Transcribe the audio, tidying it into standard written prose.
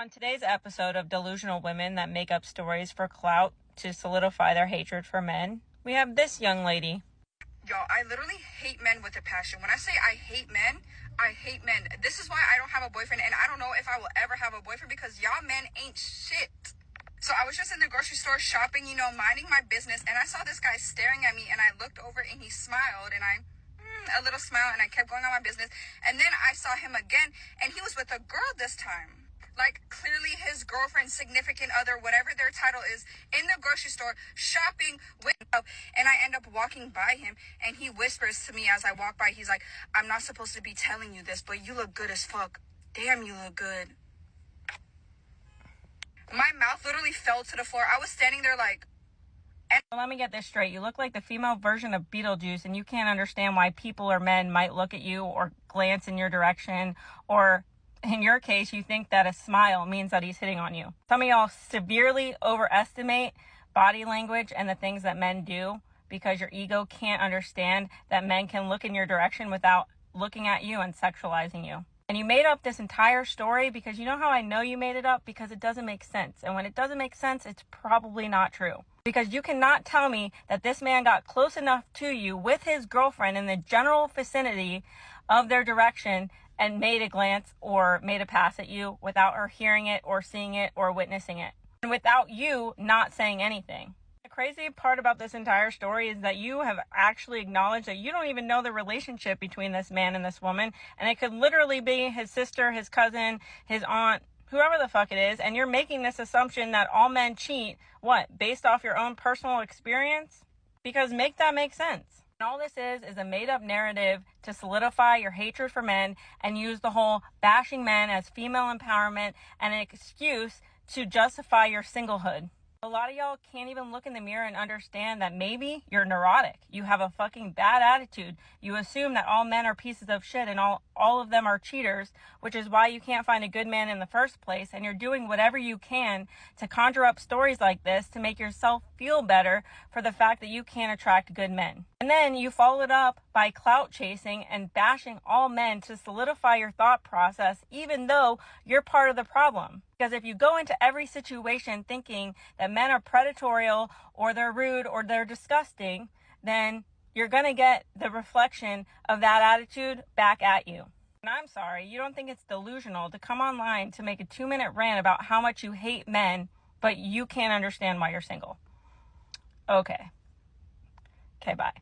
On today's episode of Delusional Women That Make Up Stories for Clout to Solidify Their Hatred for Men, we have this young lady. Y'all, I literally hate men with a passion. When I say I hate men, I hate men. This is why I don't have a boyfriend, and I don't know if I will ever have a boyfriend because y'all men ain't shit. So I was just in the grocery store shopping, minding my business, and I saw this guy staring at me, and I looked over and he smiled, and a little smile, and I kept going on my business. And then I saw him again, and he was with a girl this time. Like, clearly his girlfriend, significant other, whatever their title is, in the grocery store, shopping with him. And I end up walking by him, and he whispers to me as I walk by, he's like, I'm not supposed to be telling you this, but you look good as fuck. Damn, you look good. My mouth literally fell to the floor. I was standing there like... Let me get this straight. You look like the female version of Beetlejuice, and you can't understand why people or men might look at you or glance in your direction, or in your case, you think that a smile means that he's hitting on you. Some of y'all severely overestimate body language and the things that men do because your ego can't understand that men can look in your direction without looking at you and sexualizing you. And you made up this entire story because you know how I know you made it up? Because it doesn't make sense. And when it doesn't make sense, it's probably not true. Because you cannot tell me that this man got close enough to you with his girlfriend in the general vicinity of their direction and made a glance or made a pass at you without her hearing it or seeing it or witnessing it. And without you not saying anything. The crazy part about this entire story is that you have actually acknowledged that you don't even know the relationship between this man and this woman. And it could literally be his sister, his cousin, his aunt, whoever the fuck it is. And you're making this assumption that all men cheat. What? Based off your own personal experience? Because make that make sense. And all this is a made-up narrative to solidify your hatred for men and use the whole bashing men as female empowerment and an excuse to justify your singlehood. A lot of y'all can't even look in the mirror and understand that maybe you're neurotic. You have a fucking bad attitude. You assume that all men are pieces of shit and all of them are cheaters, which is why you can't find a good man in the first place. And you're doing whatever you can to conjure up stories like this to make yourself feel better for the fact that you can't attract good men. And then you follow it up by clout chasing and bashing all men to solidify your thought process, even though you're part of the problem. Because if you go into every situation thinking that men are predatory or they're rude or they're disgusting, then you're going to get the reflection of that attitude back at you. And I'm sorry, you don't think it's delusional to come online to make a 2-minute rant about how much you hate men, but you can't understand why you're single. Okay, bye.